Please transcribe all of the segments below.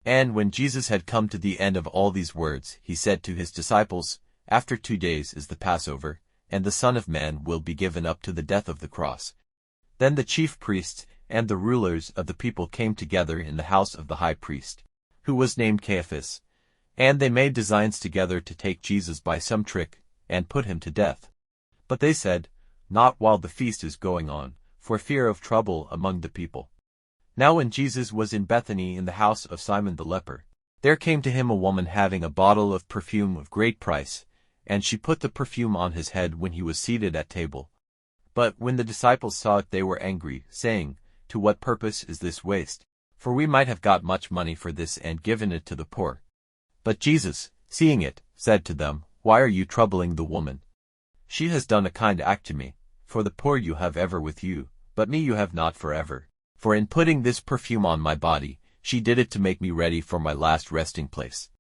And when Jesus had come to the end of all these words, he said to his disciples, After 2 days is the Passover, and the Son of Man will be given up to the death of the cross. Then the chief priests and the rulers of the people came together in the house of the high priest, who was named Caiaphas, and they made designs together to take Jesus by some trick and put him to death. But they said, Not while the feast is going on, for fear of trouble among the people. Now when Jesus was in Bethany in the house of Simon the leper, there came to him a woman having a bottle of perfume of great price, and she put the perfume on his head when he was seated at table. But when the disciples saw it, they were angry, saying, To what purpose is this waste? For we might have got much money for this and given it to the poor. But Jesus, seeing it, said to them, Why are you troubling the woman? She has done a kind act to me, for the poor you have ever with you, but me you have not forever. For in putting this perfume on my body, she did it to make me ready for my last resting place.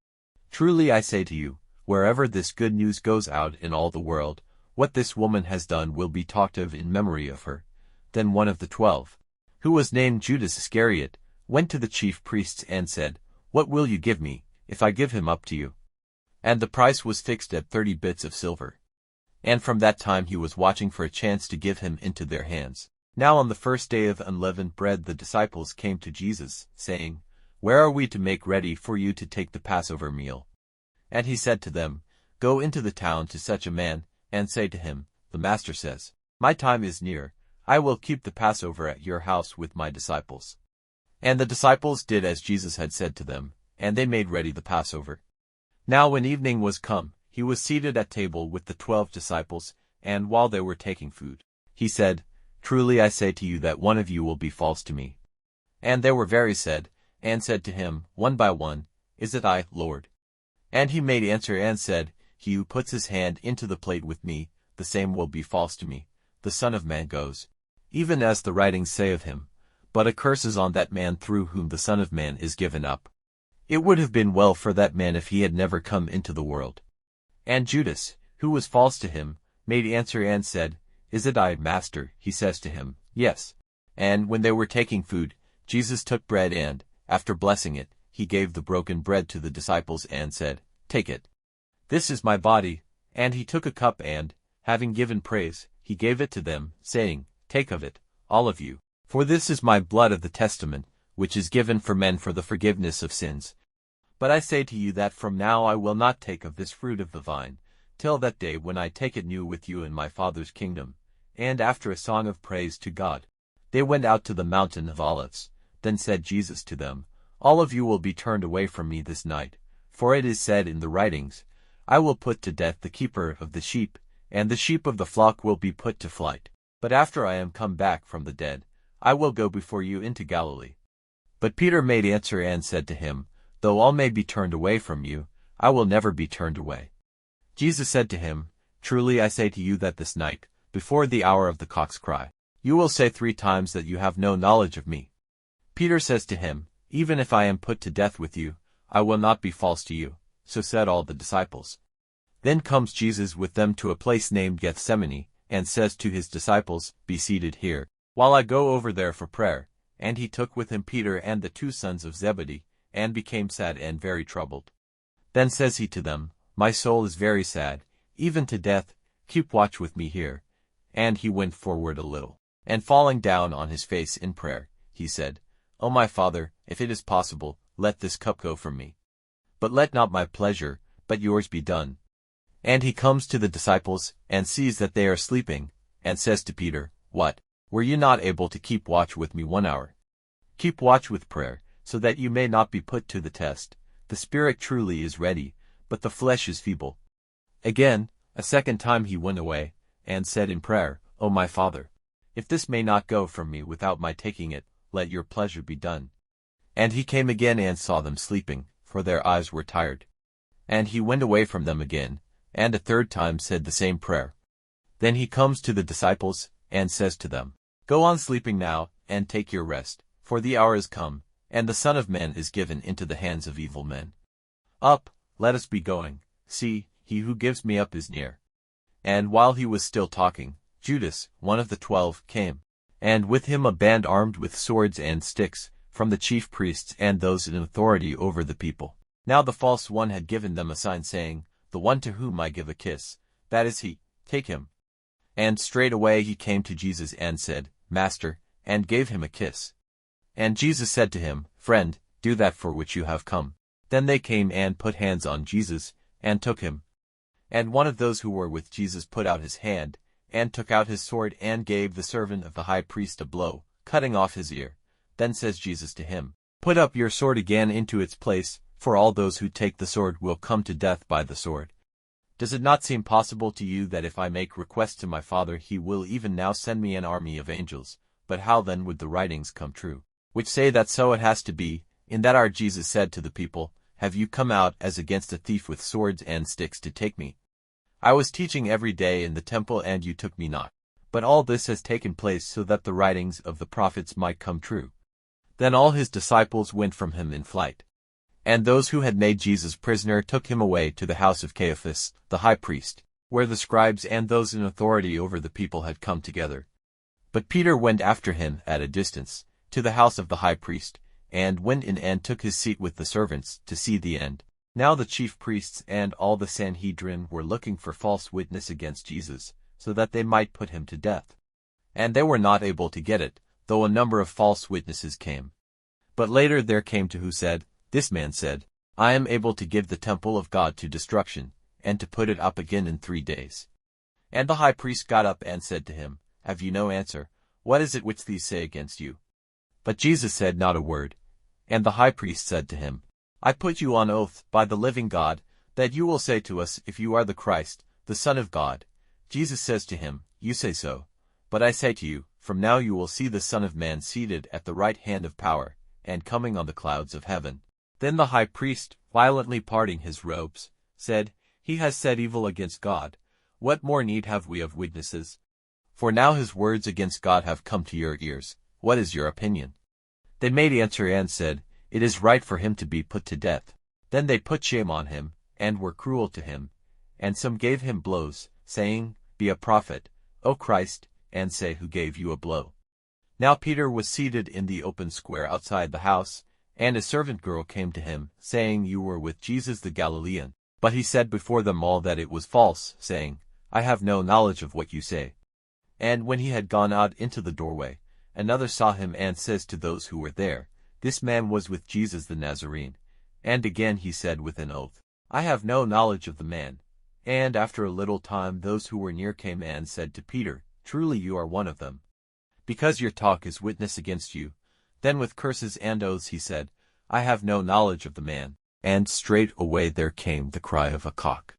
Truly I say to you, wherever this good news goes out in all the world, what this woman has done will be talked of in memory of her. Then one of the 12, who was named Judas Iscariot, went to the chief priests and said, What will you give me, if I give him up to you? And the price was fixed at 30 bits of silver. And from that time he was watching for a chance to give him into their hands. Now on the first day of unleavened bread the disciples came to Jesus, saying, Where are we to make ready for you to take the Passover meal? And he said to them, Go into the town to such a man, and say to him, The Master says, My time is near, I will keep the Passover at your house with my disciples. And the disciples did as Jesus had said to them, and they made ready the Passover. Now when evening was come, he was seated at table with the 12 disciples, and while they were taking food, he said, Truly I say to you that one of you will be false to me. And they were very sad, and said to him, one by one, Is it I, Lord? And he made answer and said, He who puts his hand into the plate with me, the same will be false to me. The Son of Man goes, even as the writings say of him, but a curse is on that man through whom the Son of Man is given up. It would have been well for that man if he had never come into the world. And Judas, who was false to him, made answer and said, Is it I, Master? He says to him, Yes. And when they were taking food, Jesus took bread and, after blessing it, he gave the broken bread to the disciples and said, Take it. This is my body. And he took a cup and, having given praise, he gave it to them, saying, Take of it, all of you, for this is my blood of the testament, which is given for men for the forgiveness of sins. But I say to you that from now I will not take of this fruit of the vine, till that day when I take it new with you in my Father's kingdom. And after a song of praise to God, they went out to the mountain of Olives. Then said Jesus to them, All of you will be turned away from me this night, for it is said in the writings, I will put to death the keeper of the sheep, and the sheep of the flock will be put to flight. But after I am come back from the dead, I will go before you into Galilee. But Peter made answer and said to him, Though all may be turned away from you, I will never be turned away. Jesus said to him, Truly I say to you that this night, before the hour of the cock's cry, you will say 3 times that you have no knowledge of me. Peter says to him, Even if I am put to death with you, I will not be false to you. So said all the disciples. Then comes Jesus with them to a place named Gethsemane, and says to his disciples, Be seated here, while I go over there for prayer. And he took with him Peter and the 2 sons of Zebedee, and became sad and very troubled. Then says he to them, My soul is very sad, even to death, keep watch with me here. And he went forward a little, and falling down on his face in prayer, he said, O my Father, if it is possible, let this cup go from me. But let not my pleasure, but yours be done. And he comes to the disciples, and sees that they are sleeping, and says to Peter, What? Were you not able to keep watch with me 1 hour? Keep watch with prayer, so that you may not be put to the test. The spirit truly is ready, but the flesh is feeble. Again, a second time he went away, and said in prayer, O my Father, if this may not go from me without my taking it, let your pleasure be done. And he came again and saw them sleeping, for their eyes were tired. And he went away from them again, and a third time said the same prayer. Then he comes to the disciples, and says to them, Go on sleeping now, and take your rest, for the hour is come, and the Son of Man is given into the hands of evil men. Up, let us be going, see, he who gives me up is near. And while he was still talking, Judas, one of the 12, came, and with him a band armed with swords and sticks, from the chief priests and those in authority over the people. Now the false one had given them a sign saying, "The one to whom I give a kiss, that is he, take him." And straightway he came to Jesus and said, "Master," and gave him a kiss. And Jesus said to him, "Friend, do that for which you have come." Then they came and put hands on Jesus, and took him. And one of those who were with Jesus put out his hand, and took out his sword, and gave the servant of the high priest a blow, cutting off his ear. Then says Jesus to him, "Put up your sword again into its place, for all those who take the sword will come to death by the sword. Does it not seem possible to you that if I make request to my Father he will even now send me an army of angels? But how then would the writings come true, which say that so it has to be, in that our Jesus said to the people, Have you come out as against a thief with swords and sticks to take me? I was teaching every day in the temple and you took me not. But all this has taken place so that the writings of the prophets might come true." Then all his disciples went from him in flight. And those who had made Jesus prisoner took him away to the house of Caiaphas, the high priest, where the scribes and those in authority over the people had come together. But Peter went after him at a distance, to the house of the high priest, and went in and took his seat with the servants, to see the end. Now the chief priests and all the Sanhedrin were looking for false witness against Jesus, so that they might put him to death. And they were not able to get it, though a number of false witnesses came. But later there came two who said, "This man said, I am able to give the temple of God to destruction, and to put it up again in 3 days." And the high priest got up and said to him, "Have you no answer? What is it which these say against you?" But Jesus said not a word. And the high priest said to him, "I put you on oath by the living God, that you will say to us if you are the Christ, the Son of God." Jesus says to him, "You say so. But I say to you, from now you will see the Son of Man seated at the right hand of power, and coming on the clouds of heaven." Then the high priest, violently parting his robes, said, "He has said evil against God. What more need have we of witnesses? For now his words against God have come to your ears. What is your opinion?" They made answer and said, "It is right for him to be put to death." Then they put shame on him, and were cruel to him. And some gave him blows, saying, "Be a prophet, O Christ, and say who gave you a blow." Now Peter was seated in the open square outside the house, and a servant girl came to him, saying, "You were with Jesus the Galilean." But he said before them all that it was false, saying, "I have no knowledge of what you say." And when he had gone out into the doorway, another saw him and says to those who were there, "This man was with Jesus the Nazarene." And again he said with an oath, "I have no knowledge of the man." And after a little time those who were near came and said to Peter, "Truly you are one of them, because your talk is witness against you." Then with curses and oaths he said, "I have no knowledge of the man." And straightway there came the cry of a cock.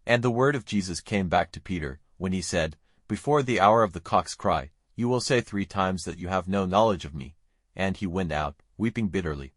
And the word of Jesus came back to Peter, when he said, "Before the hour of the cock's cry, you will say 3 times that you have no knowledge of me." And he went out, weeping bitterly.